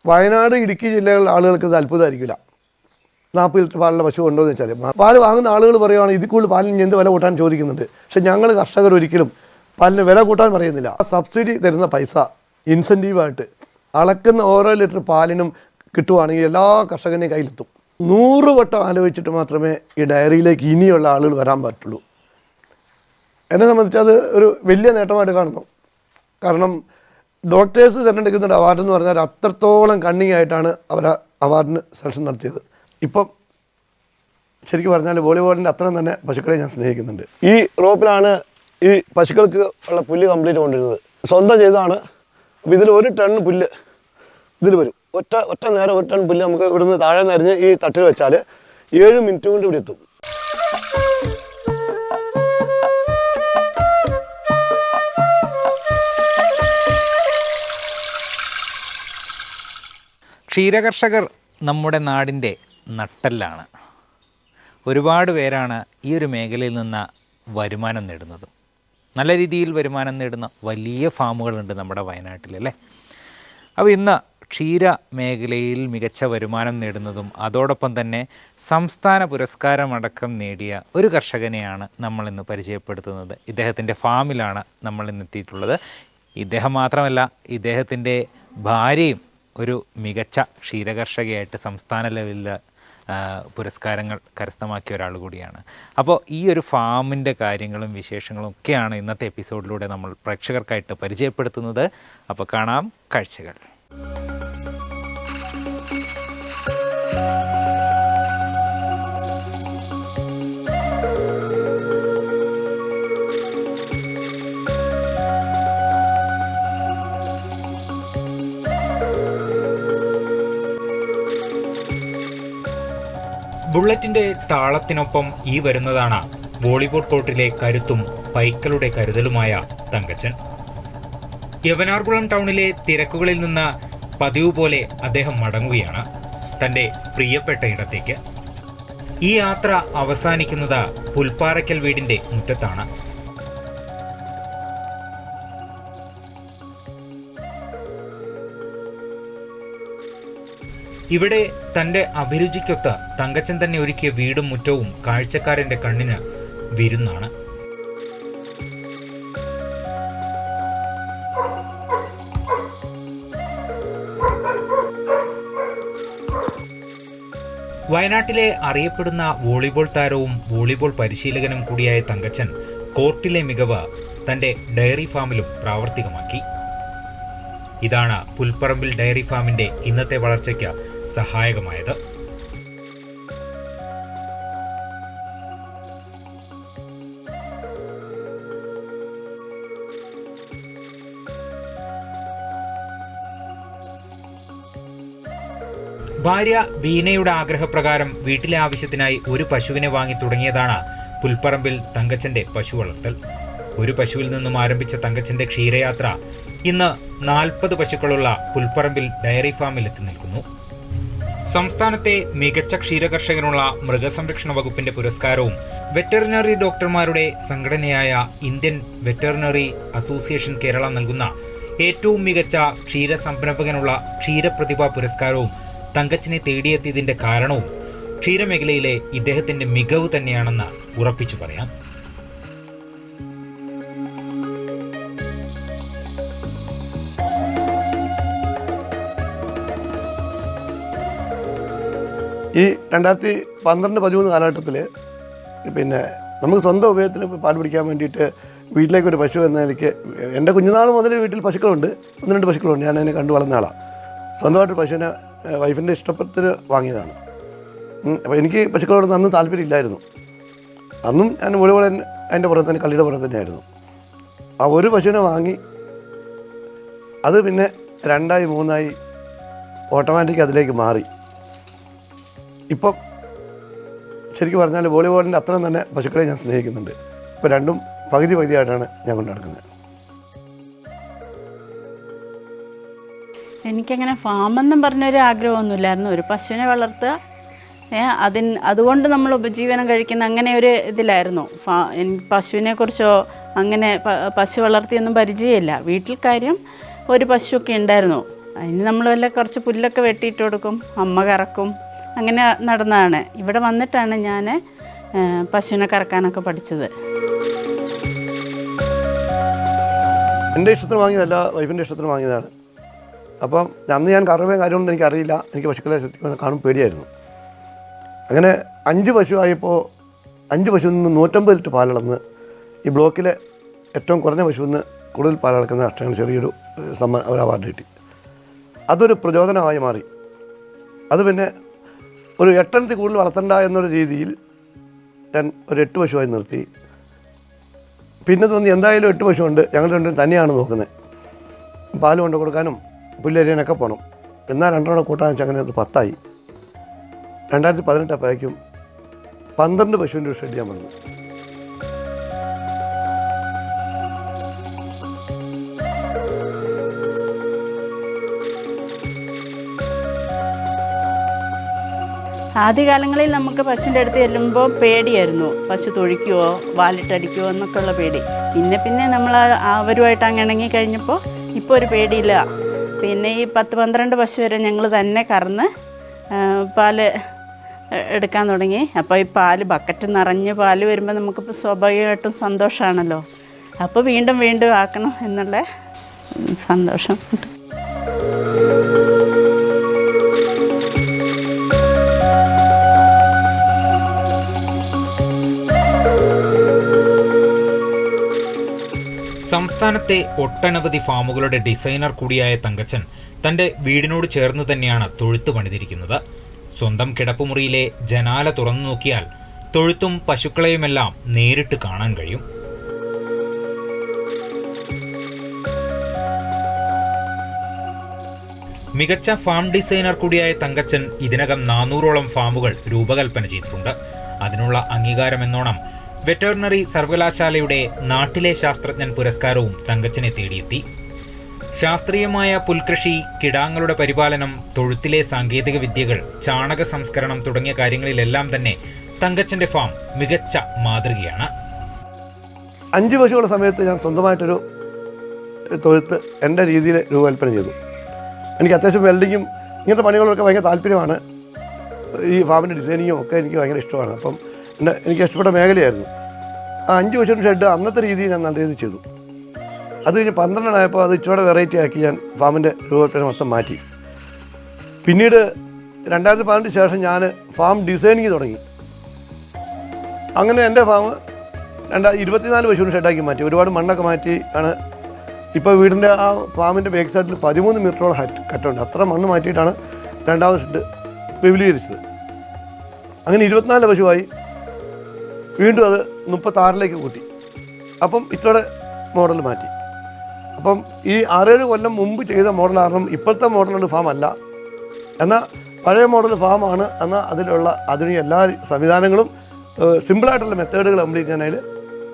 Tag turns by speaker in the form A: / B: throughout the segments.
A: വയനാട് ഇടുക്കി ജില്ലകളിലെ ആളുകൾക്ക് ഇത് അത്ഭുതമായിരിക്കില്ല. 40 ലിറ്റർ പാലുള്ള പശു ഉണ്ടോ എന്ന് വെച്ചാൽ പാല് വാങ്ങുന്ന ആളുകൾ പറയുകയാണ് ഇതിൽ കൂടുതൽ പാലിന് എന്ത് വില കൂട്ടാൻ ചോദിക്കുന്നുണ്ട്. പക്ഷേ ഞങ്ങൾ കർഷകർ ഒരിക്കലും പാലിന് വില കൂട്ടാൻ പറയുന്നില്ല. സബ്സിഡി തരുന്ന പൈസ ഇൻസെൻറ്റീവായിട്ട് അളക്കുന്ന ഓരോ ലിറ്റർ പാലിനും കിട്ടുവാണെങ്കിൽ എല്ലാ കർഷകൻ്റെയും കയ്യിലെത്തും. 100 വട്ടം ആലോചിച്ചിട്ട് മാത്രമേ ഈ ഡയറിയിലേക്ക് ഇനിയുള്ള ആളുകൾ വരാൻ പറ്റുള്ളൂ. എന്നെ സംബന്ധിച്ച് അത് ഒരു വലിയ നേട്ടമായിട്ട് കാണുന്നു. കാരണം ഡോക്ടേഴ്സ് തിരഞ്ഞെടുക്കുന്ന അവാർഡ് എന്ന് പറഞ്ഞാൽ അത്രത്തോളം കണ്ണിങ് ആയിട്ടാണ് അവർ അവാർഡിന് സെലക്ഷൻ നടത്തിയത്. ഇപ്പം ശരിക്കും പറഞ്ഞാൽ വോളിബോളിൻ്റെ അത്രയും തന്നെ പശുക്കളെ ഞാൻ സ്നേഹിക്കുന്നുണ്ട്. ഈ റോപ്പിലാണ് ഈ പശുക്കൾക്ക് ഉള്ള പുല്ല് കംപ്ലീറ്റ് കൊണ്ടിരുന്നത്. സ്വന്തം ചെയ്താണ്. അപ്പോൾ ഇതിൽ 1 ടൺ പുല്ല് ഇതിൽ വരും. ഒറ്റ നേരം 1 ടൺ പുല്ല് നമുക്ക് ഇവിടുന്ന് താഴെ നിറഞ്ഞ് ഈ തട്ടിൽ വെച്ചാൽ 7 മിനിറ്റ് കൊണ്ട് ഇവിടെ എത്തും.
B: ക്ഷീരകർഷകർ നമ്മുടെ നാടിൻ്റെ നട്ടെല്ലാണ്. ഒരുപാട് പേരാണ് ഈ ഒരു മേഖലയിൽ നിന്ന് വരുമാനം നേടുന്നത്. നല്ല രീതിയിൽ വരുമാനം നേടുന്ന വലിയ ഫാമുകളുണ്ട് നമ്മുടെ വയനാട്ടിൽ, അല്ലേ? അപ്പോൾ ഇന്ന് ക്ഷീര മേഖലയിൽ മികച്ച വരുമാനം നേടുന്നതും അതോടൊപ്പം തന്നെ സംസ്ഥാന പുരസ്കാരമടക്കം നേടിയ ഒരു കർഷകനെയാണ് നമ്മളിന്ന് പരിചയപ്പെടുത്തുന്നത്. ഇദ്ദേഹത്തിൻ്റെ ഫാമിലാണ് നമ്മളിന്ന് എത്തിയിട്ടുള്ളത്. ഇദ്ദേഹം മാത്രമല്ല, ഇദ്ദേഹത്തിൻ്റെ ഭാര്യയും ഒരു മികച്ച ക്ഷീരകർഷകയായിട്ട് സംസ്ഥാന ലെവലിൽ പുരസ്കാരങ്ങൾ കരസ്ഥമാക്കിയ ഒരാൾ കൂടിയാണ്. അപ്പോൾ ഈ ഒരു ഫാമിൻ്റെ കാര്യങ്ങളും വിശേഷങ്ങളും ഒക്കെയാണ് ഇന്നത്തെ എപ്പിസോഡിലൂടെ നമ്മൾ പ്രേക്ഷകർക്കായിട്ട് പരിചയപ്പെടുത്തുന്നത്. അപ്പോൾ കാണാം കാഴ്ചകൾ. ബുള്ളറ്റിൻ്റെ താളത്തിനൊപ്പം ഈ വരുന്നതാണ് വോളിബോൾ കോർട്ടിലെ കരുത്തും പൈക്കളുടെ കരുതലുമായ തങ്കച്ചൻ. യവനാർകുളം ടൗണിലെ തിരക്കുകളിൽ നിന്ന് പതിവ് പോലെ അദ്ദേഹം മടങ്ങുകയാണ് തൻ്റെ പ്രിയപ്പെട്ട ഇടത്തേക്ക്. ഈ യാത്ര അവസാനിക്കുന്നത് പുൽപ്പാറയ്ക്കൽ വീടിൻ്റെ മുറ്റത്താണ്. ഇവിടെ തൻ്റെ അഭിരുചിക്കൊത്ത് തങ്കച്ചൻ തന്നെ ഒരുക്കിയ വീടും മുറ്റവും കാഴ്ചക്കാരൻ്റെ കണ്ണിന് വിരുന്നാണ്. വയനാട്ടിലെ അറിയപ്പെടുന്ന വോളിബോൾ താരവും വോളിബോൾ പരിശീലകനും കൂടിയായ തങ്കച്ചൻ കോർട്ടിലെ മികവ് തൻ്റെ ഡയറി ഫാമിലും പ്രാവർത്തികമാക്കി. ഇതാണ് പുൽപ്പറമ്പിൽ ഡയറി ഫാമിൻ്റെ ഇന്നത്തെ വളർച്ചയ്ക്ക് സഹായകമായത്. ഭാര്യ വീണയുടെ ആഗ്രഹപ്രകാരം വീട്ടിലെ ആവശ്യത്തിനായി ഒരു പശുവിനെ വാങ്ങി തുടങ്ങിയതാണ് പുൽപ്പറമ്പിൽ തങ്കച്ചന്റെ പശു വളർത്തൽ. ഒരു പശുവിൽ നിന്നും ആരംഭിച്ച തങ്കച്ചന്റെ ക്ഷീരയാത്ര ഇന്ന് 40 പശുക്കളുള്ള പുൽപ്പറമ്പിൽ ഡയറി ഫാമിൽ എത്തി നിൽക്കുന്നു. സംസ്ഥാനത്തെ മികച്ച ക്ഷീരകർഷകനുള്ള മൃഗസംരക്ഷണ വകുപ്പിന്റെ പുരസ്കാരവും വെറ്ററിനറി ഡോക്ടർമാരുടെ സംഘടനയായ ഇന്ത്യൻ വെറ്ററിനറി അസോസിയേഷൻ കേരള നൽകുന്ന ഏറ്റവും മികച്ച ക്ഷീര സംരംഭകനുള്ള ക്ഷീരപ്രതിഭാ പുരസ്കാരവും തങ്കച്ചനെ തേടിയെത്തിയതിന്റെ കാരണവും ക്ഷീരമേഖലയിലെ ഇദ്ദേഹത്തിന്റെ മികവ് തന്നെയാണെന്ന് ഉറപ്പിച്ചു പറയാം.
A: ഈ 2012-13 കാലഘട്ടത്തിൽ നമുക്ക് സ്വന്തം ഉപയോഗത്തിന് പാൽ പിടിക്കാൻ വേണ്ടിയിട്ട് വീട്ടിലേക്കൊരു പശു എന്ന നിലയ്ക്ക് എൻ്റെ കുഞ്ഞുനാൾ മുതൽ വീട്ടിൽ പശുക്കളുണ്ട്, 1-2 പശുക്കളുണ്ട്. ഞാൻ അതിനെ കണ്ടു വളർന്ന ആളാണ്. സ്വന്തമായിട്ട് പശുവിനെ വൈഫിൻ്റെ ഇഷ്ടത്തിന് വാങ്ങിയതാണ്. അപ്പോൾ എനിക്ക് പശുക്കളോടൊന്നും അന്ന് താല്പര്യമില്ലായിരുന്നു. അന്നും ഞാൻ വോളിബോൾ അതിൻ്റെ പുറത്ത് തന്നെ, കളിയുടെ പുറത്ത് തന്നെയായിരുന്നു. ആ ഒരു പശുവിനെ വാങ്ങി അത് പിന്നെ 2ആയി 3ആയി ഓട്ടോമാറ്റിക് അതിലേക്ക് മാറി. ഇപ്പം ശരിക്കും പറഞ്ഞാൽ വോളിബോളിൻ്റെ അത്രയും തന്നെ പശുക്കളെ ഞാൻ സ്നേഹിക്കുന്നുണ്ട്. ഇപ്പോൾ രണ്ടും പകുതിയായിട്ടാണ് ഞാൻ കൊണ്ട് നടക്കുന്നത്.
C: എനിക്കങ്ങനെ ഫാമെന്നും പറഞ്ഞൊരു ആഗ്രഹമൊന്നുമില്ലായിരുന്നു. ഒരു പശുവിനെ വളർത്തുക, അതുകൊണ്ട് നമ്മൾ ഉപജീവനം കഴിക്കുന്ന അങ്ങനെ ഒരു ഇതിലായിരുന്നു. പശുവിനെക്കുറിച്ചോ അങ്ങനെ പശു വളർത്തിയൊന്നും പരിചയമില്ല. വീട്ടിൽ കാര്യം ഒരു പശുവൊക്കെ ഉണ്ടായിരുന്നു. അതിന് നമ്മൾ വല്ല കുറച്ച് പുല്ലൊക്കെ വെട്ടിയിട്ട് കൊടുക്കും, അമ്മ കറക്കും, അങ്ങനെ നടന്നതാണ്. ഇവിടെ വന്നിട്ടാണ് ഞാൻ പശുവിനെ കറക്കാനൊക്കെ പഠിച്ചത്.
A: എൻ്റെ ഇഷ്ടത്തിന് വാങ്ങിയതല്ല, വൈഫിൻ്റെ ഇഷ്ടത്തിന് വാങ്ങിയതാണ്. അപ്പം അന്ന് ഞാൻ കറവേ കാര്യമൊന്നും എനിക്കറിയില്ല. എനിക്ക് പശുക്കളെ കാണും പേടിയായിരുന്നു. അങ്ങനെ 5 പശു ആയപ്പോൾ 5 പശുവിൽ നിന്ന് 150 ലിറ്റർ പാലളന്ന് ഈ ബ്ലോക്കിലെ ഏറ്റവും കുറഞ്ഞ പശുവിൽ നിന്ന് കൂടുതൽ പാലളക്കുന്ന കർഷകന് ചെറിയൊരു ഒരു അവാർഡ് കിട്ടി. അതൊരു പ്രചോദനമായി മാറി. അത് പിന്നെ ഒരു 8 കൂടുതൽ വളർത്തണ്ട എന്നൊരു രീതിയിൽ ഞാൻ ഒരു 8 പശുവായി നിർത്തി. പിന്നെ തോന്നി എന്തായാലും 8 പശുവുണ്ട്, ഞങ്ങൾ രണ്ടും തന്നെയാണ് നോക്കുന്നത്. പാൽ കൊണ്ട് കൊടുക്കാനും പുല്ലരിയാനൊക്കെ പോകണം. എന്നാൽ 2 കൂട്ടാൻ വെച്ചാൽ അങ്ങനെ അത് 10 ആയി. 2018 അപ്പോഴേക്കും 12 പശുവിൻ്റെ ഒരു ഷെഡ് ഞാൻ വന്നു.
C: ആദ്യകാലങ്ങളിൽ നമുക്ക് പശുവിൻ്റെ അടുത്ത് ചെല്ലുമ്പോൾ പേടിയായിരുന്നു, പശു തൊഴിക്കുമോ വാലിട്ടടിക്കുമോ എന്നൊക്കെയുള്ള പേടി. പിന്നെ നമ്മൾ അവരുമായിട്ട് അങ്ങ് ഇണങ്ങി കഴിഞ്ഞപ്പോൾ ഇപ്പോൾ ഒരു പേടിയില്ല. പിന്നെ ഈ 10-12 പശു വരെ ഞങ്ങൾ തന്നെ കറന്ന് പാല് എടുക്കാൻ തുടങ്ങി. അപ്പോൾ ഈ പാല് ബക്കറ്റ് നിറഞ്ഞ് പാല് വരുമ്പോൾ നമുക്കിപ്പോൾ സ്വാഭാവികമായിട്ടും സന്തോഷമാണല്ലോ. അപ്പോൾ വീണ്ടും വീണ്ടും ആക്കണം എന്നുള്ള സന്തോഷം.
B: സംസ്ഥാനത്തെ ഒട്ടനവധി ഫാമുകളുടെ ഡിസൈനർ കൂടിയായ തങ്കച്ചൻ തൻ്റെ വീടിനോട് ചേർന്ന് തന്നെയാണ് തൊഴുത്ത് പണിതിരിക്കുന്നത്. സ്വന്തം കിടപ്പുമുറിയിലെ ജനാല തുറന്നു നോക്കിയാൽ തൊഴുത്തും പശുക്കളെയുമെല്ലാം നേരിട്ട് കാണാൻ കഴിയും. മികച്ച ഫാം ഡിസൈനർ കൂടിയായ തങ്കച്ചൻ ഇതിനകം 400ഓളം ഫാമുകൾ രൂപകൽപ്പന ചെയ്തിട്ടുണ്ട്. അതിനുള്ള അംഗീകാരമെന്നോണം വെറ്ററിനറി സർവകലാശാലയുടെ നാട്ടിലെ ശാസ്ത്രജ്ഞൻ പുരസ്കാരവും തങ്കച്ചനെ തേടിയെത്തി. ശാസ്ത്രീയമായ പുൽകൃഷി, കിടാങ്ങളുടെ പരിപാലനം, തൊഴുത്തിലെ സാങ്കേതിക വിദ്യകൾ, ചാണക സംസ്കരണം തുടങ്ങിയ കാര്യങ്ങളിലെല്ലാം തന്നെ തങ്കച്ചൻ്റെ ഫാം മികച്ച മാതൃകയാണ്.
A: 5 പശുക്കളുടെ സമയത്ത് ഞാൻ സ്വന്തമായിട്ടൊരു തൊഴുത്ത് എൻ്റെ രീതിയിൽ രൂപകൽപ്പന ചെയ്തു. എനിക്ക് അത്യാവശ്യം വെൽഡിങ്ങും ഇങ്ങനത്തെ പണികളൊക്കെ ഭയങ്കര താല്പര്യമാണ്. ഈ ഫാമിൻ്റെ ഡിസൈനിങ്ങും ഒക്കെ എനിക്ക് ഭയങ്കര ഇഷ്ടമാണ്. അപ്പം എനിക്ക് ഇഷ്ടപ്പെട്ട മേഖലയായിരുന്നു. ആ 5 പശുവിൻ്റെ ഷെഡ് അന്നത്തെ രീതിയിൽ ഞാൻ നല്ല രീതിയിൽ ചെയ്തു. അത് കഴിഞ്ഞ് 12 ആയപ്പോൾ അത് ഇച്ചിരി വെറൈറ്റി ആക്കി ഞാൻ ഫാമിൻ്റെ രൂപകൽപ്പന മൊത്തം മാറ്റി. പിന്നീട് 2018 ശേഷം ഞാൻ ഫാം ഡിസൈനിങ് തുടങ്ങി. അങ്ങനെ എൻ്റെ ഫാം 24 പശുവിന് ഷെഡാക്കി മാറ്റി. ഒരുപാട് മണ്ണൊക്കെ മാറ്റി ആണ് ഇപ്പോൾ വീടിൻ്റെ ആ ഫാമിൻ്റെ ബാക്ക് സൈഡിൽ 13 മീറ്ററോളം കട്ടുണ്ട്. അത്ര മണ്ണ് മാറ്റിയിട്ടാണ് 2ാമത് ഷെഡ് വിപുലീകരിച്ചത്. അങ്ങനെ 24 പശുവായി. വീണ്ടും അത് 36ലേക്ക് കൂട്ടി. അപ്പം ഇത്രയുടെ മോഡൽ മാറ്റി. അപ്പം ഈ 6-7 കൊല്ലം മുമ്പ് ചെയ്ത മോഡൽ കാരണം ഇപ്പോഴത്തെ മോഡലുള്ള ഫാം അല്ല, എന്നാൽ പഴയ മോഡൽ ഫാമാണ്. എന്നാൽ അതിലുള്ള ആധുനിക എല്ലാ സംവിധാനങ്ങളും സിമ്പിളായിട്ടുള്ള മെത്തേഡുകൾ കംപ്ലീറ്റ് ഞാൻ അതിൽ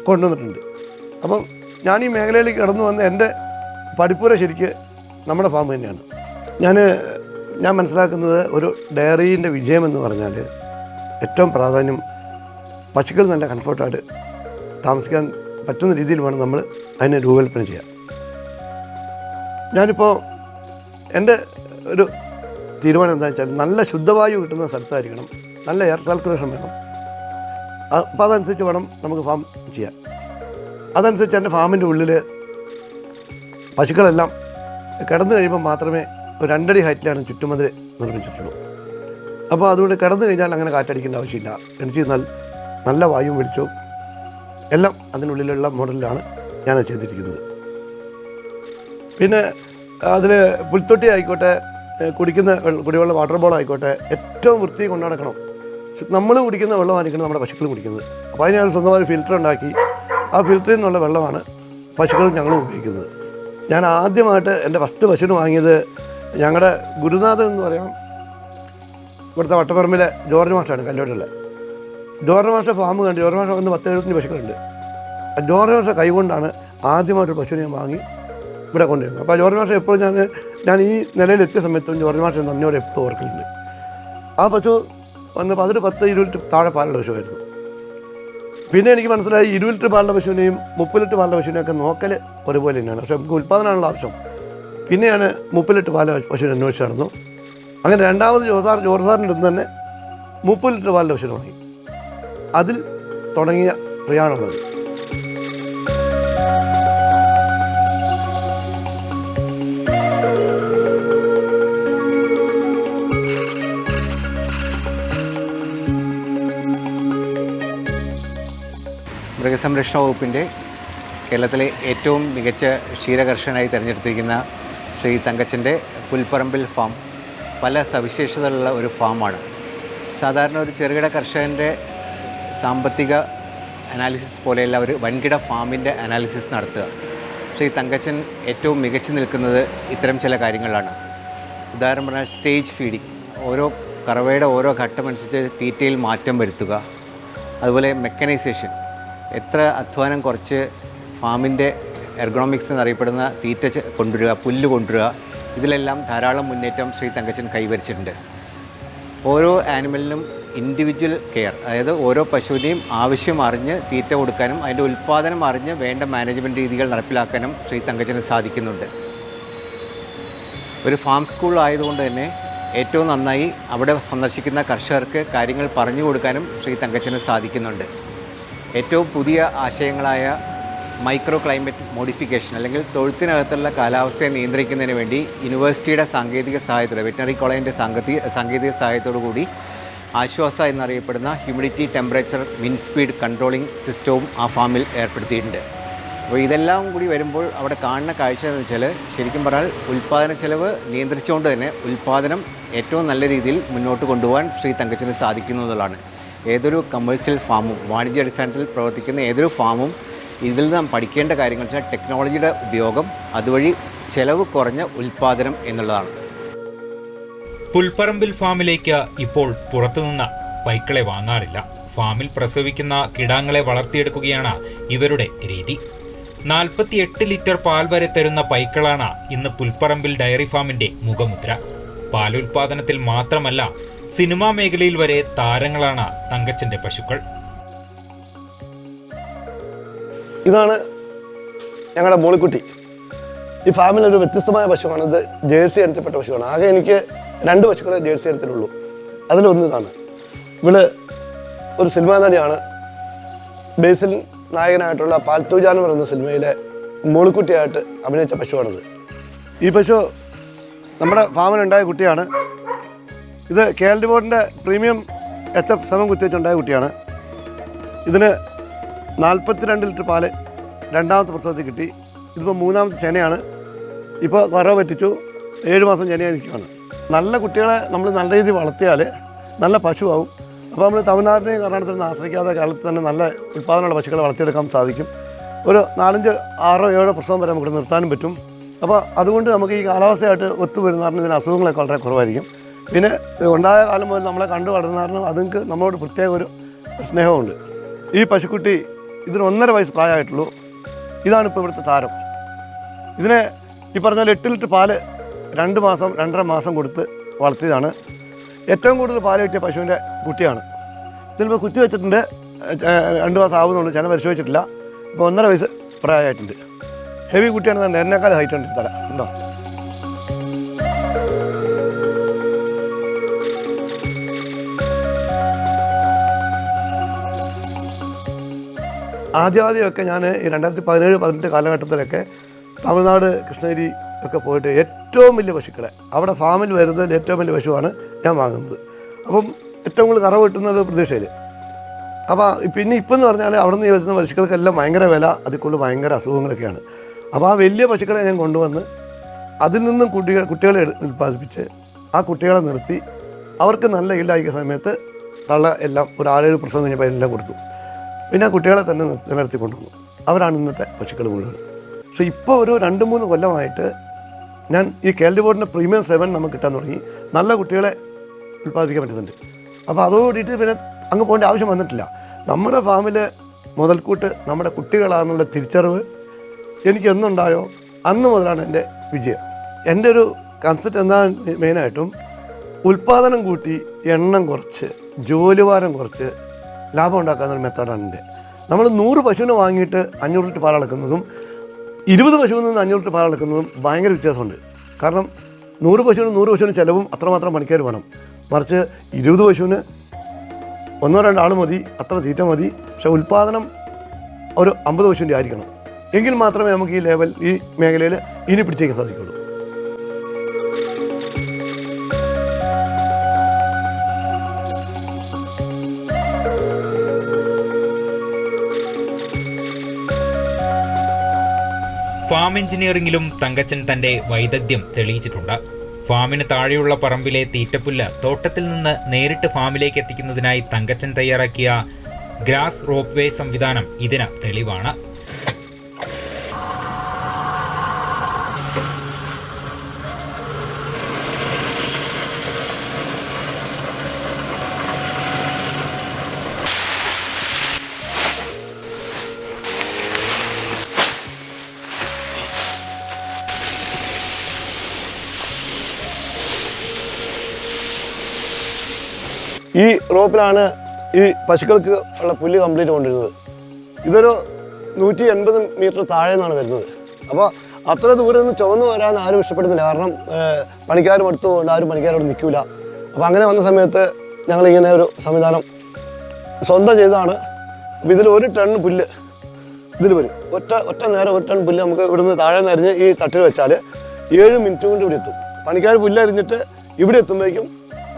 A: കൊണ്ടുവന്നിട്ടുണ്ട്. അപ്പം ഞാൻ ഈ മേഖലയിലേക്ക് കടന്നു വന്ന് എൻ്റെ പഠിപ്പുര ശരിക്ക് നമ്മുടെ ഫാം തന്നെയാണ്. ഞാൻ മനസ്സിലാക്കുന്നത് ഒരു ഡയറീൻ്റെ വിജയമെന്ന് പറഞ്ഞാൽ ഏറ്റവും പ്രാധാന്യം പശുക്കൾ നല്ല കംഫർട്ടായിട്ട് താമസിക്കാൻ പറ്റുന്ന രീതിയിൽ വേണം നമ്മൾ അതിനെ രൂപകൽപ്പന ചെയ്യാൻ. ഞാനിപ്പോൾ എൻ്റെ ഒരു തീരുമാനം എന്താണെന്ന് വെച്ചാൽ നല്ല ശുദ്ധവായു കിട്ടുന്ന സ്ഥലത്തായിരിക്കണം, നല്ല എയർ സർക്കുലേഷൻ വേണം. അപ്പോൾ അതനുസരിച്ച് വേണം നമുക്ക് ഫാം ചെയ്യാൻ. അതനുസരിച്ച് എൻ്റെ ഫാമിൻ്റെ ഉള്ളിൽ പശുക്കളെല്ലാം കിടന്നു കഴിയുമ്പോൾ മാത്രമേ ഒരു 2 അടി ഹൈറ്റിലാണ് ചുറ്റുമതിൽ നിർമ്മിച്ചിട്ടുള്ളൂ. അപ്പോൾ അതുകൊണ്ട് കിടന്നു കഴിഞ്ഞാൽ അങ്ങനെ കാറ്റടിക്കേണ്ട ആവശ്യമില്ല. എനിക്ക് നല്ല വായുവും വെളിച്ചവും എല്ലാം അതിനുള്ളിലുള്ള മോഡലിലാണ് ഞാനത് ചെയ്തിരിക്കുന്നത്. പിന്നെ അതിൽ പുൽത്തൊട്ടി ആയിക്കോട്ടെ, കുടിക്കുന്ന കുടിവെള്ളം വാട്ടർ ബോൾ ആയിക്കോട്ടെ, ഏറ്റവും വൃത്തി കൊണ്ടു നടക്കണം. നമ്മൾ കുടിക്കുന്ന വെള്ളമായിരിക്കണം നമ്മുടെ പശുക്കൾ കുടിക്കുന്നത്. അപ്പോൾ അതിന് ഞാൻ സ്വന്തമായി ഫിൽറ്റർ ഉണ്ടാക്കി ആ ഫിൽറ്ററിൽ നിന്നുള്ള വെള്ളമാണ് പശുക്കൾ ഞങ്ങൾ ഉപയോഗിക്കുന്നത്. ഞാൻ ആദ്യമായിട്ട് എൻ്റെ ഫസ്റ്റ് പശുവിന് വാങ്ങിയത് ഞങ്ങളുടെ ഗുരുനാഥൻ എന്ന് പറയാം, ഇവിടുത്തെ വട്ടപ്പറമ്പിലെ ജോർജ് മാഷാണ്, കല്ലോട്ടുള്ള ജോർജ് മാഷ ഫാം കണ്ട്. ജോർജ് മാഷ വന്ന് 10-70 പശുക്കളുണ്ട്. ജോർജ് മാഷ കൈകൊണ്ടാണ് ആദ്യമായിട്ട് പശുവിനെ ഞാൻ വാങ്ങി ഇവിടെ കൊണ്ടുവരുന്നത്. അപ്പോൾ ജോർജ് മാഷ എപ്പോഴും ഞാൻ ഈ നിലയിലെത്തിയ സമയത്തും ജോർജ് മാഷ നന്ദിയോടെ എപ്പോഴും ഓർക്കുന്നുണ്ട്. ആ പശു വന്നപ്പോൾ അതൊരു 10-20 ലിറ്റർ താഴെ പാലുള്ള പശുവായിരുന്നു. പിന്നെ എനിക്ക് മനസ്സിലായി 20 ലിറ്റർ പാലുള്ള പശുവിനെയും 30 ലിറ്റർ പാലുള്ള പശുവിനെയൊക്കെ നോക്കൽ ഒരുപോലെ തന്നെയാണ്. പക്ഷേ നമുക്ക് ഉൽപ്പാദനമാണുള്ള ആവശ്യം. പിന്നെ ഞാൻ 30 ലിറ്റർ പാൽ പശുവിനെ അന്വേഷിച്ച് നടന്നു. അങ്ങനെ രണ്ടാമത് ജോർജ് സാറിൻ്റെ അടുത്ത് തന്നെ 30 ലിറ്റർ പാലിൻ്റെ പശുവിനെ തുടങ്ങി. അതിൽ തുടങ്ങിയ പ്രയാണമുള്ളത്.
D: മൃഗസംരക്ഷണ വകുപ്പിൻ്റെ കേരളത്തിലെ ഏറ്റവും മികച്ച ക്ഷീരകർഷകനായി തിരഞ്ഞെടുത്തിരിക്കുന്ന ശ്രീ തങ്കച്ചൻ്റെ പുൽപ്പറമ്പിൽ ഫാം പല സവിശേഷതകളുള്ള ഒരു ഫാമാണ്. സാധാരണ ഒരു ചെറുകിട കർഷകൻ്റെ സാമ്പത്തിക അനാലിസിസ് പോലെയല്ല ഒരു വൻകിട ഫാമിൻ്റെ അനാലിസിസ് നടത്തുക. ശ്രീ തങ്കച്ചൻ ഏറ്റവും മികച്ചു നിൽക്കുന്നത് ഇത്തരം ചില കാര്യങ്ങളാണ്. ഉദാഹരണം പറഞ്ഞാൽ സ്റ്റേജ് ഫീഡിങ്, ഓരോ കറവയുടെ ഓരോ ഘട്ടമനുസരിച്ച് തീറ്റയിൽ മാറ്റം വരുത്തുക. അതുപോലെ മെക്കനൈസേഷൻ, എത്ര അധ്വാനം കുറച്ച് ഫാമിൻ്റെ എർഗണോമിക്സ് എന്നറിയപ്പെടുന്ന തീറ്റ കൊണ്ടുവരിക, പുല്ല് കൊണ്ടുവരിക, ഇതിലെല്ലാം ധാരാളം മുന്നേറ്റം ശ്രീ തങ്കച്ചൻ കൈവരിച്ചിട്ടുണ്ട്. ഓരോ ആനിമലിനും ഇൻഡിവിജ്വൽ കെയർ, അതായത് ഓരോ പശുവിനെയും ആവശ്യം അറിഞ്ഞ് തീറ്റ കൊടുക്കാനും അതിൻ്റെ ഉൽപ്പാദനം അറിഞ്ഞ് വേണ്ട മാനേജ്മെൻറ്റ് രീതികൾ നടപ്പിലാക്കാനും ശ്രീ തങ്കച്ചന് സാധിക്കുന്നുണ്ട്. ഒരു ഫാം സ്കൂൾ ആയതുകൊണ്ട് തന്നെ ഏറ്റവും നന്നായി അവിടെ സന്ദർശിക്കുന്ന കർഷകർക്ക് കാര്യങ്ങൾ പറഞ്ഞു കൊടുക്കാനും ശ്രീ തങ്കച്ചന് സാധിക്കുന്നുണ്ട്. ഏറ്റവും പുതിയ ആശയങ്ങളായ മൈക്രോ ക്ലൈമറ്റ് മോഡിഫിക്കേഷൻ, അല്ലെങ്കിൽ തൊഴുത്തിനകത്തുള്ള കാലാവസ്ഥയെ നിയന്ത്രിക്കുന്നതിന് വേണ്ടി യൂണിവേഴ്സിറ്റിയുടെ സാങ്കേതിക സഹായത്തോടെ, വെറ്റിനറി കോളേജിൻ്റെ സാങ്കേതിക സഹായത്തോടു കൂടി ആശ്വാസ എന്നറിയപ്പെടുന്ന humidity, temperature, wind speed controlling സിസ്റ്റവും ആ ഫാമിൽ ഏർപ്പെടുത്തിയിട്ടുണ്ട്. അപ്പോൾ ഇതെല്ലാം കൂടി വരുമ്പോൾ അവിടെ കാണുന്ന കാഴ്ച എന്ന് വെച്ചാൽ, ശരിക്കും പറഞ്ഞാൽ ഉൽപ്പാദന ചെലവ് നിയന്ത്രിച്ചുകൊണ്ട് തന്നെ ഉൽപ്പാദനം ഏറ്റവും നല്ല രീതിയിൽ മുന്നോട്ട് കൊണ്ടുപോകാൻ ശ്രീ തങ്കച്ചന് സാധിക്കുന്നു എന്നുള്ളതാണ്. ഏതൊരു കമേഴ്സ്യൽ ഫാമും, വാണിജ്യ അടിസ്ഥാനത്തിൽ പ്രവർത്തിക്കുന്ന ഏതൊരു ഫാമും ഇതിൽ നാം പഠിക്കേണ്ട കാര്യങ്ങൾ വെച്ചാൽ ടെക്നോളജിയുടെ ഉപയോഗം, അതുവഴി ചെലവ് കുറഞ്ഞ ഉൽപ്പാദനം എന്നുള്ളതാണ്.
E: പുൽപ്പറമ്പിൽ ഫാമിലേക്ക് ഇപ്പോൾ പുറത്തുനിന്ന് പൈക്കളെ വാങ്ങാറില്ല. ഫാമിൽ പ്രസവിക്കുന്ന കിടാങ്ങളെ വളർത്തിയെടുക്കുകയാണ് ഇവരുടെ രീതി. 48 ലിറ്റർ പാൽ വരെ തരുന്ന പൈക്കളാണ് ഇന്ന് പുൽപ്പറമ്പിൽ ഡയറി ഫാമിന്റെ മുഖമുദ്ര. പാലുൽപാദനത്തിൽ മാത്രമല്ല, സിനിമാ മേഖലയിൽ വരെ താരങ്ങളാണ് തങ്കച്ചന്റെ പശുക്കൾ.
A: ഇതാണ് ഞങ്ങളുടെ മോളിക്കുട്ടി. ഈ ഫാമിലൊരു വ്യത്യസ്തമായ പശുവാണ്. ഇത് ജേഴ്സി ഇനത്തിൽപ്പെട്ട പശുവാണ്. ആകെ എനിക്ക് 2 പശുക്കളെ ജേഴ്സി ഇനത്തിലുള്ളൂ. അതിലൊന്ന് ഇതാണ്. ഇവള് ഒരു സിനിമാ നടിയാണ്. ബേസിൽ നായകനായിട്ടുള്ള പാൽത്തു ജാനവർ എന്ന സിനിമയിലെ മോളിക്കുട്ടിയായിട്ട് അഭിനയിച്ച പശുവാണിത്. ഈ പശു നമ്മുടെ ഫാമിലുണ്ടായ കുട്ടിയാണ്. ഇത് KLD ബോർഡിൻ്റെ പ്രീമിയം HF 7 കുത്തിവെച്ചുണ്ടായ കുട്ടിയാണ്. ഇതിന് 42 ലിറ്റർ പാല് രണ്ടാമത്തെ പ്രസവത്തിൽ കിട്ടി. ഇതിപ്പോൾ 3ാമത്തെ ചെനയാണ്. ഇപ്പോൾ കറവ പറ്റിച്ചു, 7 മാസം ചെനയായി നിൽക്കുകയാണ്. നല്ല കുട്ടികളെ നമ്മൾ നല്ല രീതിയിൽ വളർത്തിയാൽ നല്ല പശുവാകും. അപ്പോൾ നമ്മൾ തമിഴ്നാടിനെയും കർണാടകത്തിനൊന്നും ആശ്രയിക്കാതെ കേരളത്തിൽ തന്നെ നല്ല ഉൽപ്പാദനമുള്ള പശുക്കളെ വളർത്തിയെടുക്കാൻ സാധിക്കും. ഒരു 4, 5, 6, 7 പ്രസവം വരെ നമുക്ക് നിർത്താനും പറ്റും. അപ്പോൾ അതുകൊണ്ട് നമുക്ക് ഈ കാലാവസ്ഥയായിട്ട് ഒത്തുവരുന്ന കാരണം ഇതിന് അസുഖങ്ങളൊക്കെ വളരെ കുറവായിരിക്കും. പിന്നെ ഉണ്ടായ കാലം മുതൽ നമ്മളെ കണ്ടു വളരുന്ന കാരണം അതുങ്ങൾക്ക് നമ്മളോട് പ്രത്യേക ഒരു സ്നേഹമുണ്ട്. ഈ പശുക്കുട്ടി ഇതിന് 1.5 വയസ്സ് പ്രായമായിട്ടുള്ളൂ. ഇതാണ് ഇപ്പോൾ ഇവിടുത്തെ താരം. ഇതിനെ ഈ പറഞ്ഞ പോലെ 8 ലിറ്റർ പാല് 2 മാസം 2.5 മാസം കൊടുത്ത് വളർത്തിയതാണ്. ഏറ്റവും കൂടുതൽ പാല് കിട്ടിയ പശുവിൻ്റെ കുട്ടിയാണ്. ഇതിലിപ്പോൾ കുത്തി വെച്ചിട്ടുണ്ട്. 2 മാസം ആവുന്നുള്ളൂ. ചെന പരിശോധിച്ചിട്ടില്ല. ഇപ്പോൾ 1.5 വയസ്സ് പ്രായമായിട്ടുണ്ട്. ഹെവി കുട്ടിയാണ്. എന്നേക്കാൾ ഹൈറ്റ് ഉണ്ട് തല ഉണ്ടോ. ആദ്യമൊക്കെ ഞാൻ ഈ 2017-18 കാലഘട്ടത്തിലൊക്കെ തമിഴ്നാട് കൃഷ്ണഗിരി ഒക്കെ പോയിട്ട് ഏറ്റവും വലിയ പശുക്കളെ അവിടെ ഫാമിൽ വരുന്നതിൽ ഏറ്റവും വലിയ പശുവാണ് ഞാൻ വാങ്ങുന്നത്. അപ്പം ഏറ്റവും കൂടുതൽ കറവ് കിട്ടുന്ന ഒരു പ്രതീക്ഷയിൽ. അപ്പോൾ പിന്നെ ഇപ്പം എന്ന് പറഞ്ഞാൽ അവിടെ നിന്ന് വരുന്ന പശുക്കൾക്കെല്ലാം ഭയങ്കര വില, അതിൽ കൂടുതൽ ഭയങ്കര അസുഖങ്ങളൊക്കെയാണ്. അപ്പോൾ ആ വലിയ പശുക്കളെ ഞാൻ കൊണ്ടുവന്ന് അതിൽ നിന്നും കുട്ടികളെ ഉൽപ്പാദിപ്പിച്ച് ആ കുട്ടികളെ നിർത്തി അവർക്ക് നല്ല ഈൽഡാക്കിയ സമയത്ത് തള്ള എല്ലാം ഒരു 6-7 പ്രസവം കഴിഞ്ഞപ്പോൾ എല്ലാം കൊടുത്തു. പിന്നെ ആ കുട്ടികളെ തന്നെ നിലനിർത്തി കൊണ്ടുവന്നു. അവരാണ് ഇന്നത്തെ പശുക്കൾ മുഴുവൻ. പക്ഷേ ഇപ്പോൾ ഒരു 2-3 കൊല്ലമായിട്ട് ഞാൻ ഈ KLD ബോർഡിൻ്റെ പ്രീമിയം 7 നമുക്ക് കിട്ടാൻ തുടങ്ങി. നല്ല കുട്ടികളെ ഉൽപ്പാദിപ്പിക്കാൻ പറ്റുന്നുണ്ട്. അപ്പോൾ അതോടുകൂടിയിട്ട് പിന്നെ അങ്ങ് പോകേണ്ട ആവശ്യം വന്നിട്ടില്ല. നമ്മുടെ ഫാമിൽ മുതൽക്കൂട്ട് നമ്മുടെ കുട്ടികളാണെന്നുള്ള തിരിച്ചറിവ് എനിക്ക് എന്നുണ്ടായോ അന്ന് മുതലാണ് എൻ്റെ വിജയം. എൻ്റെ ഒരു കൺസെപ്റ്റ് എന്താ മെയിനായിട്ടും ഉൽപ്പാദനം കൂട്ടി എണ്ണം കുറച്ച് ജോലിഭാരം കുറച്ച് ലാഭം ഉണ്ടാക്കാവുന്നൊരു മെത്തേഡാണ് എൻ്റെ. നമ്മൾ 100 പശുവിനെ വാങ്ങിയിട്ട് 500 ലിറ്റർ പാലളക്കുന്നതും 20 പശുവിൽ നിന്ന് 500 ലിറ്റർ പാലളക്കുന്നതും ഭയങ്കര വ്യത്യാസമുണ്ട്. കാരണം 100 പശുവിന് ചിലവും അത്രമാത്രം പണിക്കാർ വേണം. മറിച്ച് 20 പശുവിന് 1-2 ആൾ മതി, അത്ര തീറ്റ മതി. പക്ഷേ ഉൽപ്പാദനം ഒരു 50 പശുവിൻ്റെ ആയിരിക്കണം. എങ്കിൽ മാത്രമേ നമുക്ക് ഈ മേഖലയിൽ ഇനി പിടിച്ചേക്കാൻ സാധിക്കുള്ളൂ.
E: ഫാം എഞ്ചിനീയറിംഗിലും തങ്കച്ചൻ തന്റെ വൈദഗ്ധ്യം തെളിയിച്ചിട്ടുണ്ട്. ഫാമിന് താഴെയുള്ള പറമ്പിലെ തീറ്റപ്പുല്ല് തോട്ടത്തിൽ നിന്ന് നേരിട്ട് ഫാമിലേക്ക് എത്തിക്കുന്നതിനായി തങ്കച്ചൻ തയ്യാറാക്കിയ ഗ്രാസ് റോപ്പ് വേ സംവിധാനം ഇതിന് തെളിവാണ്.
A: ഈ റോപ്പിലാണ് ഈ പശുക്കൾക്ക് ഉള്ള പുല്ല് കംപ്ലീറ്റ് കൊണ്ടിരുന്നത്. ഇതൊരു 180 മീറ്റർ താഴെ നിന്നാണ് വരുന്നത്. അപ്പോൾ അത്ര ദൂരം നിന്ന് ചുവന്ന് വരാൻ ആരും ഇഷ്ടപ്പെടുന്നില്ല. കാരണം പണിക്കാരും അടുത്ത് കൊണ്ട് ആരും പണിക്കാരോട് നിൽക്കില്ല. അപ്പോൾ അങ്ങനെ വന്ന സമയത്ത് ഞങ്ങളിങ്ങനെ ഒരു സംവിധാനം സ്വന്തം ചെയ്തതാണ്. അപ്പോൾ ഇതിൽ 1 ടൺ പുല്ല് ഇതിൽ വരും. ഒറ്റ നേരം 1 ടൺ പുല്ല് നമുക്ക് ഇവിടുന്ന് താഴെ നിന്ന് അരിഞ്ഞ് ഈ തട്ടിൽ വെച്ചാൽ 7 മിനിറ്റ് കൊണ്ട് ഇവിടെ എത്തും. പണിക്കാർ പുല്ല് അരിഞ്ഞിട്ട് ഇവിടെ എത്തുമ്പോഴേക്കും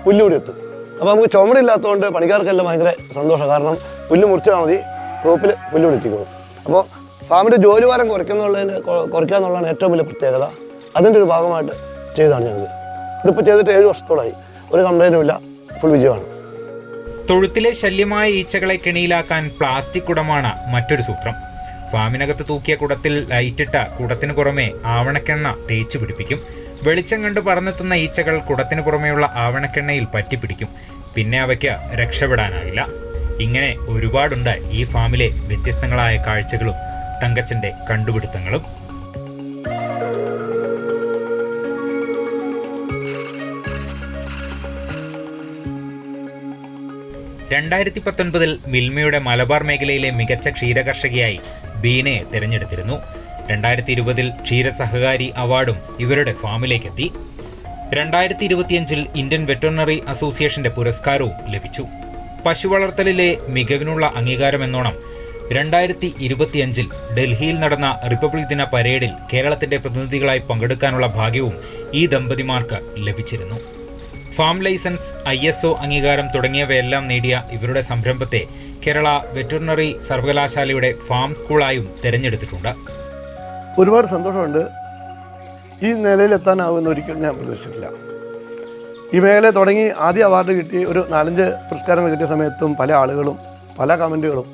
A: പുല്ല് ഇവിടെ എത്തും. അപ്പോൾ നമുക്ക് ചുമടില്ലാത്തതുകൊണ്ട് പണിക്കാർക്കെല്ലാം ഭയങ്കര സന്തോഷം. കാരണം പുല്ല് മുറിച്ചാൽ മതി, റോപ്പിൽ പുല്ല് പിടിത്തിക്കോളും. അപ്പോൾ ഫാമിൻ്റെ ജോലിഭാരം കുറയ്ക്കുക എന്നുള്ളതാണ് ഏറ്റവും വലിയ പ്രത്യേകത. അതിൻ്റെ ഒരു ഭാഗമായിട്ട് ചെയ്തതാണ് ഞങ്ങൾ. ഇതിപ്പോൾ ചെയ്തിട്ട് 7 വർഷത്തോളമായി. ഒരു കംപ്ലൈൻറ്റും ഇല്ല, ഫുൾ വിജയമാണ്.
E: തൊഴുത്തിലെ ശല്യമായ ഈച്ചകളെ കെണിയിലാക്കാൻ പ്ലാസ്റ്റിക് കുടമാണ് മറ്റൊരു സൂത്രം. ഫാമിനകത്ത് തൂക്കിയ കുടത്തിൽ ലൈറ്റിട്ട കുടത്തിന് പുറമെ ആവണക്കെണ്ണ തേച്ചു പിടിപ്പിക്കും. വെളിച്ചം കണ്ട് പറന്നെത്തുന്ന ഈച്ചകൾ കുടത്തിന് പുറമെയുള്ള ആവണക്കെണ്ണയിൽ പറ്റിപ്പിടിക്കും. പിന്നെ അവയ്ക്ക് രക്ഷപ്പെടാനാവില്ല. ഇങ്ങനെ ഒരുപാടുണ്ട് ഈ ഫാമിലെ വ്യത്യസ്തങ്ങളായ കാഴ്ചകളും തങ്കച്ചന്റെ കണ്ടുപിടുത്തങ്ങളും. ൽ മിൽമയുടെ മലബാർ മേഖലയിലെ മികച്ച ക്ഷീരകർഷകയായി ബീനയെ തിരഞ്ഞെടുത്തിരുന്നു. 2020 ക്ഷീരസഹകാരി അവാർഡും ഇവരുടെ ഫാമിലേക്കെത്തി. 2025 ഇന്ത്യൻ വെറ്ററിനറി അസോസിയേഷന്റെ പുരസ്കാരവും ലഭിച്ചു. പശുവളർത്തലിലെ മികവിനുള്ള അംഗീകാരമെന്നോണം 2025 ഡൽഹിയിൽ നടന്ന റിപ്പബ്ലിക് ദിന പരേഡിൽ കേരളത്തിന്റെ പ്രതിനിധികളായി പങ്കെടുക്കാനുള്ള ഭാഗ്യവും ഈ ദമ്പതിമാർക്ക് ലഭിച്ചിരുന്നു. ഫാം ലൈസൻസ്, ISO അംഗീകാരം തുടങ്ങിയവയെല്ലാം നേടിയ ഇവരുടെ സംരംഭത്തെ കേരള വെറ്ററിനറി സർവകലാശാലയുടെ ഫാം സ്കൂളായും തിരഞ്ഞെടുത്തിട്ടുണ്ട്.
A: ഒരുപാട് സന്തോഷമുണ്ട്. ഈ നിലയിലെത്താനാവുമെന്ന് ഒരിക്കലും ഞാൻ പ്രതീക്ഷിച്ചിട്ടില്ല. ഈ മേഖല തുടങ്ങി ആദ്യ അവാർഡ് കിട്ടി ഒരു 4-5 പുരസ്കാരങ്ങൾ കിട്ടിയ സമയത്തും പല ആളുകളും പല കമൻറ്റുകളും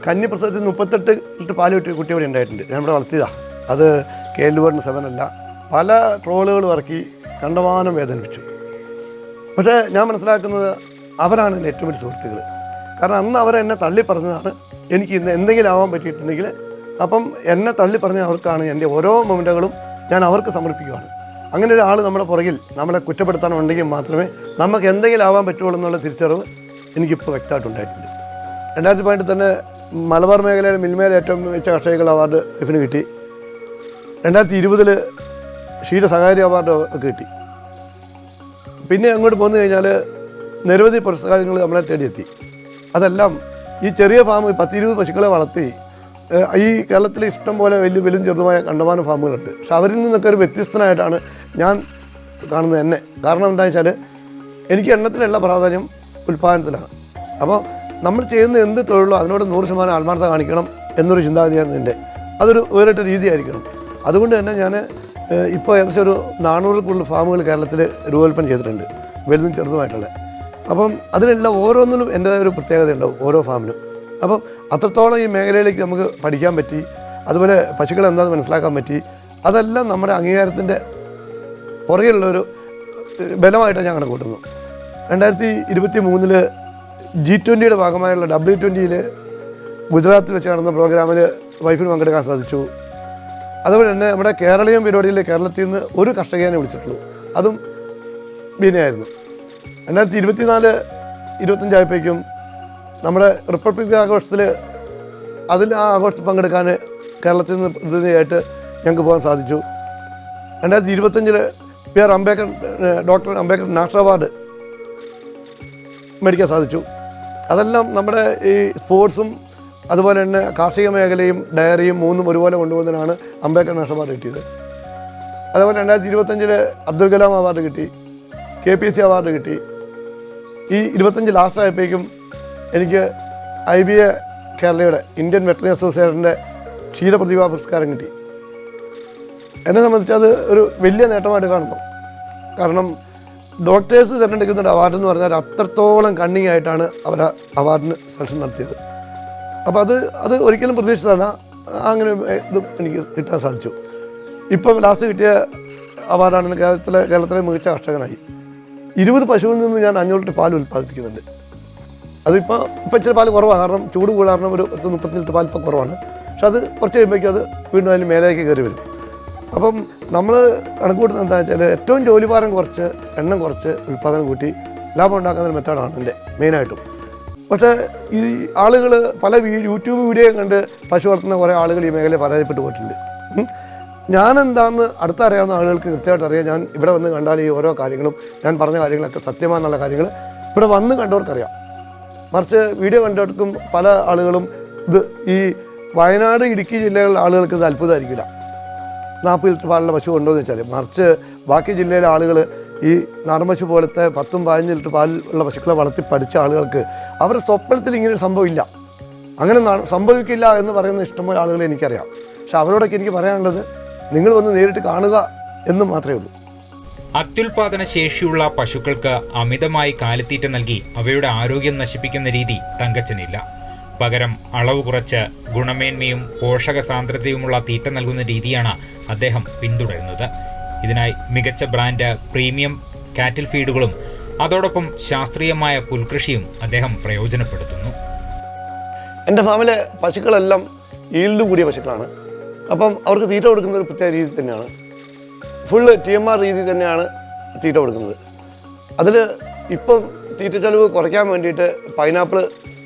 A: കന്നി പ്രസവത്തിൽ 38 ലിറ്റർ പാല് കിട്ടിയ കുട്ടി ഇവിടെ ഉണ്ടായിട്ടുണ്ട്. ഞാനിവിടെ വളർത്തിയതാണ്. അത് KL-7 അല്ല. പല ട്രോളുകൾ ഇറക്കി കണ്ടമാനം വേദനിപ്പിച്ചു. പക്ഷേ ഞാൻ മനസ്സിലാക്കുന്നത് അവരാണ് എൻ്റെ ഏറ്റവും വലിയ സുഹൃത്തുക്കൾ. കാരണം അന്ന് അവരെന്നെ തള്ളി പറഞ്ഞതാണ് എനിക്ക് ഇന്ന് എന്തെങ്കിലും ആവാൻ പറ്റിയിട്ടുണ്ടെങ്കിൽ അപ്പം എന്നെ തള്ളി പറഞ്ഞ അവർക്കാണ് എൻ്റെ ഓരോ മൊമെൻറ്റുകളും ഞാൻ അവർക്ക് സമർപ്പിക്കുകയാണ്. അങ്ങനെ ഒരാൾ നമ്മുടെ പുറകിൽ നമ്മളെ കുറ്റപ്പെടുത്താനുണ്ടെങ്കിൽ മാത്രമേ നമുക്ക് എന്തെങ്കിലും ആവാൻ പറ്റുള്ളൂ എന്നുള്ള തിരിച്ചറിവ് എനിക്കിപ്പോൾ വ്യക്തമായിട്ടുണ്ടായിട്ടുണ്ട്. 2018 തന്നെ മലബാർ മേഖലയിലെ മിൽമയിൽ ഏറ്റവും മികച്ച കർഷകകൾ അവാർഡ് ഇഫിന് കിട്ടി. 2020 ക്ഷീരസഹകാരി അവാർഡ് ഒക്കെ കിട്ടി. പിന്നെ അങ്ങോട്ട് പോന്നു കഴിഞ്ഞാൽ നിരവധി പുരസ്കാരങ്ങൾ നമ്മളെ തേടിയെത്തി. അതെല്ലാം ഈ ചെറിയ ഫാം 10-20 പശുക്കളെ വളർത്തി ഈ കേരളത്തിൽ ഇഷ്ടം പോലെ വലുതും ചെറുതുമായ കണ്ടമാനം ഫാമുകളുണ്ട്. പക്ഷെ അവരിൽ നിന്നൊക്കെ ഒരു വ്യത്യസ്തനായിട്ടാണ് ഞാൻ കാണുന്നത് എന്നെ. കാരണം എന്താണെന്ന് വെച്ചാൽ എനിക്ക് എണ്ണത്തിലുള്ള പ്രാധാന്യം ഉൽപ്പാദനത്തിലാണ്. അപ്പോൾ നമ്മൾ ചെയ്യുന്ന എന്ത് തൊഴിലോ അതിനോട് 100% ആത്മാർത്ഥത കാണിക്കണം എന്നൊരു ചിന്താഗതിയാണ് എൻ്റെ. അതൊരു വേറിട്ട രീതിയായിരിക്കണം. അതുകൊണ്ട് തന്നെ ഞാൻ ഇപ്പോൾ ഏകദേശം ഒരു 400 കൂടുതൽ ഫാമുകൾ കേരളത്തിൽ രൂപകൽപ്പന ചെയ്തിട്ടുണ്ട്, വലുതും ചെറുതുമായിട്ടുള്ള. അപ്പം അതിലെല്ലാം ഓരോന്നിനും എൻ്റേതായ ഒരു പ്രത്യേകത ഉണ്ടാവും ഓരോ ഫാമിനും. അപ്പം അത്രത്തോളം ഈ മേഖലയിലേക്ക് നമുക്ക് പഠിക്കാൻ പറ്റി. അതുപോലെ പശുക്കൾ എന്താണെന്ന് മനസ്സിലാക്കാൻ പറ്റി. അതെല്ലാം നമ്മുടെ അംഗീകാരത്തിൻ്റെ പുറകിലുള്ളൊരു ബലമായിട്ടാണ് ഞാൻ കണക്കൂട്ടുന്നു. 2023 G20 ഭാഗമായുള്ള W20 ഗുജറാത്തിൽ വെച്ച് നടന്ന പ്രോഗ്രാമിൽ വൈഫിന് പങ്കെടുക്കാൻ സാധിച്ചു. അതുപോലെ തന്നെ നമ്മുടെ കേരളീയം പരിപാടിയിൽ കേരളത്തിൽ നിന്ന് ഒരു കർഷകനെ വിളിച്ചിട്ടുള്ളൂ, അതും ബീനയായിരുന്നു. 2024-25 ആയപ്പോഴേക്കും നമ്മുടെ റിപ്പബ്ലിക് ആഘോഷത്തിൽ ആ ആഘോഷത്തിൽ പങ്കെടുക്കാൻ കേരളത്തിൽ നിന്ന് പ്രതിനിധിയായിട്ട് ഞങ്ങൾക്ക് പോകാൻ സാധിച്ചു. 2025 ഡോക്ടർ അംബേദ്കർ നാഷണൽ അവാർഡ് മേടിക്കാൻ സാധിച്ചു. അതെല്ലാം നമ്മുടെ ഈ സ്പോർട്സും അതുപോലെ തന്നെ കാർഷിക മേഖലയും ഡയറിയും മൂന്നും ഒരുപോലെ കൊണ്ടുപോകുന്നതിനാണ് അംബേദ്കർ നാഷണൽ അവാർഡ് കിട്ടിയത്. അതുപോലെ 2025 അബ്ദുൽ കലാം അവാർഡ് കിട്ടി, KPSC അവാർഡ് കിട്ടി. ഈ 25 ലാസ്റ്റ് ആയപ്പോഴേക്കും എനിക്ക് IBA കേരളയുടെ ഇന്ത്യൻ വെറ്ററിനറി അസോസിയേഷൻ്റെ ക്ഷീരപ്രതിഭാ പുരസ്കാരം കിട്ടി. എന്നെ സംബന്ധിച്ച് അത് ഒരു വലിയ നേട്ടമായിട്ട് കാണുന്നു. കാരണം ഡോക്ടേഴ്സ് തിരഞ്ഞെടുക്കുന്ന അവാർഡ് എന്ന് പറഞ്ഞാൽ അത്രത്തോളം കണ്ണിങ് ആയിട്ടാണ് അവർ അവാർഡിന് സെലക്ഷൻ നടത്തിയത്. അപ്പോൾ അത് ഒരിക്കലും പ്രതീക്ഷിച്ചതല്ല. അങ്ങനെ ഇതും എനിക്ക് കിട്ടാൻ സാധിച്ചു. ഇപ്പം ലാസ്റ്റ് കിട്ടിയ അവാർഡാണ് കേരളത്തിലെ മികച്ച കർഷകനായി. 20 പശുവിൽ നിന്ന് ഞാൻ 500 ലിറ്റർ പാൽ ഉൽപ്പാദിപ്പിക്കുന്നുണ്ട്. അതിപ്പോൾ ഇച്ചിരി പാൽ കുറവാണ്, കാരണം ചൂട് കൂടാറും ഒരു 30 ലിറ്റർ പാൽ ഇപ്പോൾ കുറവാണ്. പക്ഷെ അത് കുറച്ച് കഴിയുമ്പോഴേക്കും അത് വീണ്ടും അതിന് മേലേക്ക് കയറി വരും. അപ്പം നമ്മൾ കണക്ക് കൂട്ടുന്നത് എന്താണെന്ന് വെച്ചാൽ ഏറ്റവും ജോലിഭാരം കുറച്ച് എണ്ണം കുറച്ച് ഉൽപ്പാദനം കൂട്ടി ലാഭം ഉണ്ടാക്കുന്ന ഒരു മെത്തേഡാണ് എൻ്റെ മെയിനായിട്ടും. പക്ഷേ ഈ ആളുകൾ പല യൂട്യൂബ് വീഡിയോ കണ്ട് പശു വളർത്തുന്ന കുറേ ആളുകൾ ഈ മേഖലയിൽ പരാജയപ്പെട്ടു പോയിട്ടുണ്ട്. ഞാനെന്താണെന്ന് അടുത്തറിയാവുന്ന ആളുകൾക്ക് കൃത്യമായിട്ട് അറിയാം. ഞാൻ ഇവിടെ വന്ന് കണ്ടാൽ ഈ ഓരോ കാര്യങ്ങളും ഞാൻ പറഞ്ഞ കാര്യങ്ങളൊക്കെ സത്യമാണെന്നുള്ള കാര്യങ്ങൾ ഇവിടെ വന്ന് കണ്ടവർക്കറിയാം. മറിച്ച് വീഡിയോ കണ്ടവർക്കും പല ആളുകളും ഈ വയനാട് ഇടുക്കി ജില്ലകളിലെ ആളുകൾക്ക് ഇത് അത്ഭുതമായിരിക്കില്ല, 40 ലിറ്റർ പാലുള്ള പശു ഉണ്ടോ എന്ന് വെച്ചാൽ. മറിച്ച് ബാക്കി ജില്ലയിലെ ആളുകൾ ഈ നാടൻ പശു പോലത്തെ 10-15 ലിറ്റർ പാലുള്ള പശുക്കളെ വളർത്തി പഠിച്ച ആളുകൾക്ക് അവരുടെ സ്വപ്നത്തിൽ ഇങ്ങനൊരു സംഭവം ഇല്ല, അങ്ങനെ സംഭവിക്കില്ല എന്ന് പറയുന്ന ഇഷ്ടംപോലെ ആളുകളെ എനിക്കറിയാം. പക്ഷെ അവരോടൊക്കെ എനിക്ക് പറയാനുള്ളത് നിങ്ങൾ വന്ന് നേരിട്ട് കാണുക എന്ന് മാത്രമേ ഉള്ളൂ.
E: അത്യുൽപാദന ശേഷിയുള്ള പശുക്കൾക്ക് അമിതമായി കാലിത്തീറ്റ നൽകി അവയുടെ ആരോഗ്യം നശിപ്പിക്കുന്ന രീതി തങ്കച്ചനില്ല. പകരം അളവ് കുറച്ച് ഗുണമേന്മയും പോഷക സാന്ദ്രതയുമുള്ള തീറ്റ നൽകുന്ന രീതിയാണ് അദ്ദേഹം പിന്തുടരുന്നത്. ഇതിനായി മികച്ച ബ്രാൻഡ് പ്രീമിയം കാറ്റിൽ ഫീഡുകളും അതോടൊപ്പം ശാസ്ത്രീയമായ പുൽകൃഷിയും അദ്ദേഹം പ്രയോജനപ്പെടുത്തുന്നു.
A: എൻ്റെ ഫാമിലെ പശുക്കളെല്ലാം ഈൽഡ് കൂടിയ പശുക്കളാണ്. അപ്പം അവർക്ക് തീറ്റ കൊടുക്കുന്ന ഒരു പ്രത്യേക രീതി തന്നെയാണ്. ഫുള്ള് TMR രീതി തന്നെയാണ് തീറ്റ കൊടുക്കുന്നത്. അതിൽ ഇപ്പം തീറ്റ ചെലവ് കുറയ്ക്കാൻ വേണ്ടിയിട്ട് പൈനാപ്പിൾ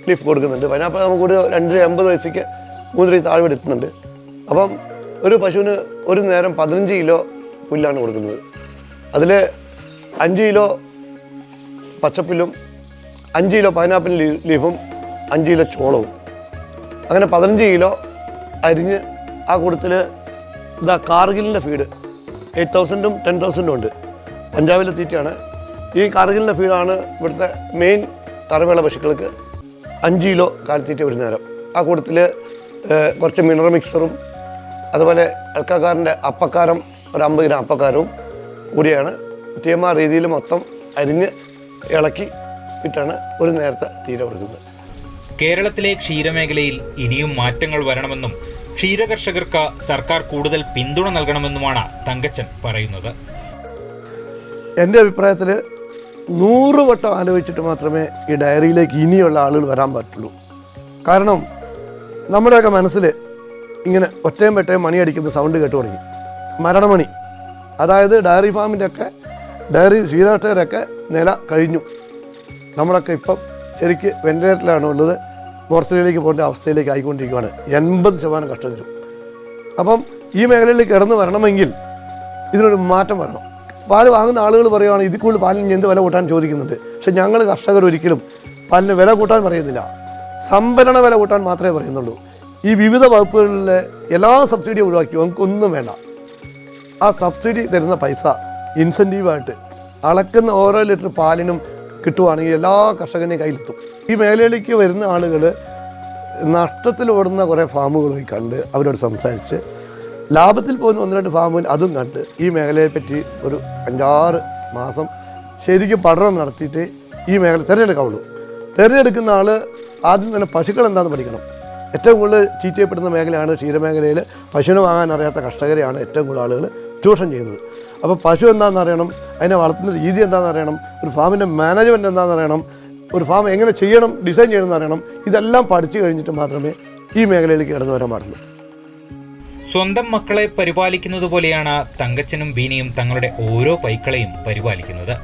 A: ലീഫ് കൊടുക്കുന്നുണ്ട്. പൈനാപ്പിൾ നമുക്ക് ഒരു 250 പൈസയ്ക്ക് 3 താഴെ എത്തുന്നുണ്ട്. അപ്പം ഒരു പശുവിന് ഒരു നേരം 15 കിലോ പുല്ലാണ് കൊടുക്കുന്നത്. അതിൽ 5 കിലോ പച്ചപ്പുല്ലും 5 കിലോ പൈനാപ്പിൾ ലീഫും 5 കിലോ ചോളവും, അങ്ങനെ 15 കിലോ അരിഞ്ഞ് ആ കൂട്ടത്തിൽ കാർഗിലിൻ്റെ ഫീഡ് 8,000-ഉം 10,000-ഉം ഉണ്ട്. പഞ്ചാബിലെ തീറ്റയാണ്. ഈ കാർഗിലിൻ്റെ ഫീഡാണ് ഇവിടുത്തെ മെയിൻ തറവേള പശുക്കൾക്ക് 5 കിലോ കാലിത്തീറ്റ ഒരു നേരം. ആ കൂട്ടത്തിൽ കുറച്ച് മിനറൽ മിക്സറും അതുപോലെ എൽക്കാക്കാരൻ്റെ അപ്പക്കാരം ഒരു 50 ഗ്രാം അപ്പക്കാരവും കൂടിയാണ് TMR രീതിയിൽ മൊത്തം അരിഞ്ഞ് ഇളക്കി ഇട്ടാണ് ഒരു നേരത്തെ തീറ്റ കൊടുക്കുന്നത്.
E: കേരളത്തിലെ ക്ഷീരമേഖലയിൽ ഇനിയും മാറ്റങ്ങൾ വരണമെന്നും ക്ഷീരകർഷകർക്ക് സർക്കാർ കൂടുതൽ പിന്തുണ നൽകണമെന്നുമാണ് തങ്കച്ചൻ പറയുന്നത്.
A: എൻ്റെ അഭിപ്രായത്തിൽ 100 വട്ടം ആലോചിച്ചിട്ട് മാത്രമേ ഈ ഡയറിയിലേക്ക് ഇനിയുള്ള ആളുകൾ വരാൻ പറ്റുള്ളൂ. കാരണം നമ്മുടെയൊക്കെ മനസ്സിൽ ഇങ്ങനെ ഒറ്റയും വെട്ടയും മണിയടിക്കുന്ന സൗണ്ട് കേട്ടു തുടങ്ങി. മരണമണി, അതായത് ഡയറി ഫാമിൻ്റെയൊക്കെ ഡയറി ക്ഷീരകർഷകരൊക്കെ നില കഴിഞ്ഞു. നമ്മളൊക്കെ ഇപ്പം ശരിക്ക് വെന്റിലേറ്ററിലാണ് ഉള്ളത്. മോർച്ചറിയിലേക്ക് പോകേണ്ട അവസ്ഥയിലേക്ക് ആയിക്കൊണ്ടിരിക്കുകയാണ് 80% കർഷകരും. അപ്പം ഈ മേഖലയിലേക്ക് കിടന്നു വരണമെങ്കിൽ ഇതിനൊരു മാറ്റം വരണം. പാല് വാങ്ങുന്ന ആളുകൾ പറയുകയാണ് ഇതിൽ കൂടുതൽ പാലിന് എന്ത് വില കൂട്ടാൻ ചോദിക്കുന്നുണ്ട്. പക്ഷെ ഞങ്ങൾ കർഷകർ ഒരിക്കലും പാലിന് വില കൂട്ടാൻ പറയുന്നില്ല, സംഭരണ വില കൂട്ടാൻ മാത്രമേ പറയുന്നുള്ളൂ. ഈ വിവിധ വകുപ്പുകളിലെ എല്ലാ സബ്സിഡിയും ഒഴിവാക്കി നമുക്കൊന്നും വേണ്ട. ആ സബ്സിഡി തരുന്ന പൈസ ഇൻസെൻറ്റീവായിട്ട് അളക്കുന്ന ഓരോ ലിറ്റർ പാലിനും കിട്ടുവാണെങ്കിൽ എല്ലാ കർഷകൻ്റെയും കയ്യിലെത്തും. ഈ മേഖലയിലേക്ക് വരുന്ന ആളുകൾ നഷ്ടത്തിലോടുന്ന കുറേ ഫാമുകളൊക്കെ കണ്ട് അവരോട് സംസാരിച്ച് ലാഭത്തിൽ പോകുന്ന 1-2 ഫാമുകൾ അതും കണ്ട് ഈ മേഖലയെ പറ്റി ഒരു 5-6 മാസം ശരിക്കും പഠനം നടത്തിയിട്ട് ഈ മേഖല തിരഞ്ഞെടുക്കാവുള്ളൂ. തിരഞ്ഞെടുക്കുന്ന ആൾ ആദ്യം തന്നെ പശുക്കൾ എന്താണെന്ന് പഠിക്കണം. ഏറ്റവും കൂടുതൽ ചീറ്റ് ചെയ്യപ്പെടുന്ന മേഖലയാണ് ക്ഷീരമേഖലയിൽ. പശുവിനെ വാങ്ങാൻ അറിയാത്ത കർഷകരെയാണ് ഏറ്റവും കൂടുതൽ ആളുകൾ ചൂഷണം ചെയ്യുന്നത്. അപ്പോൾ പശു എന്താണെന്ന് അറിയണം, അതിനെ വളർത്തുന്ന രീതി എന്താണെന്ന് അറിയണം, ഒരു ഫാമിൻ്റെ മാനേജ്മെൻറ്റ് എന്താണെന്ന് അറിയണം, ഒരു ഫാം എങ്ങനെ ചെയ്യണം, ഡിസൈൻ ചെയ്യണമെന്ന് അറിയണം. ഇതെല്ലാം പഠിച്ചു കഴിഞ്ഞിട്ട് മാത്രമേ ഈ മേഖലയിലേക്ക് കടന്നു വരാൻ പാടുള്ളൂ.
E: സ്വന്തം മക്കളെ പരിപാലിക്കുന്നത് പോലെയാണ് തങ്കച്ചനും ബീനിയും തങ്ങളുടെ ഓരോ പൈക്കളെയും പരിപാലിക്കുന്നത്.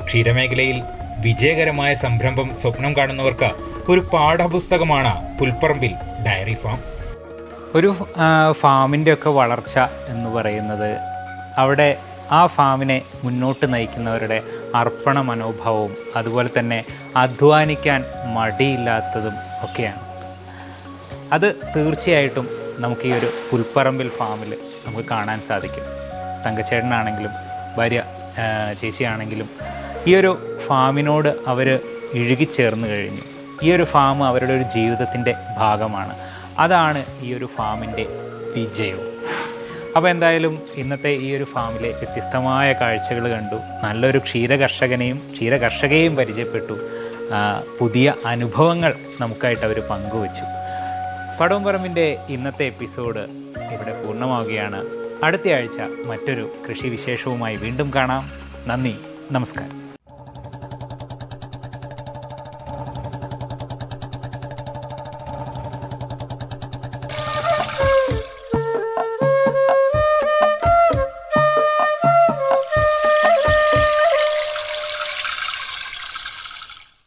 E: ക്ഷീരമേഖലയിൽ വിജയകരമായ സംരംഭം സ്വപ്നം കാണുന്നവർക്ക് ഒരു പാഠപുസ്തകമാണ് പുൽപ്പറമ്പിൽ ഡയറി ഫാം.
B: ഒരു ഫാമിൻ്റെ ഒക്കെ വളർച്ച എന്ന് പറയുന്നത് അവിടെ ആ ഫാമിനെ മുന്നോട്ട് നയിക്കുന്നവരുടെ അർപ്പണ മനോഭാവവും അതുപോലെ തന്നെ അധ്വാനിക്കാൻ മടിയില്ലാത്തതും ഒക്കെയാണ്. അത് തീർച്ചയായിട്ടും നമുക്ക് ഈ ഒരു പുൽപ്പറമ്പിൽ ഫാമിൽ നമുക്ക് കാണാൻ സാധിക്കും. തങ്കച്ചേട്ടനാണെങ്കിലും ഭാര്യ ചേച്ചിയാണെങ്കിലും ഈ ഒരു ഫാമിനോട് അവർ ഇഴുകിച്ചേർന്ന് കഴിഞ്ഞു. ഈ ഒരു ഫാം അവരുടെ ഒരു ജീവിതത്തിൻ്റെ ഭാഗമാണ്. അതാണ് ഈ ഒരു ഫാമിൻ്റെ വിജയവും. അപ്പോൾ എന്തായാലും ഇന്നത്തെ ഈ ഒരു ഫാമിലെ വ്യത്യസ്തമായ കാഴ്ചകൾ കണ്ടു. നല്ലൊരു ക്ഷീരകർഷകയെയും പരിചയപ്പെട്ടു. പുതിയ അനുഭവങ്ങൾ നമുക്കായിട്ട് അവർ പങ്കുവച്ചു. പടവംപറമ്പിൻ്റെ ഇന്നത്തെ എപ്പിസോഡ് ഇവിടെ പൂർണ്ണമാവുകയാണ്. അടുത്ത ആഴ്ച മറ്റൊരു കൃഷി വിശേഷവുമായി വീണ്ടും കാണാം. നന്ദി, നമസ്കാരം.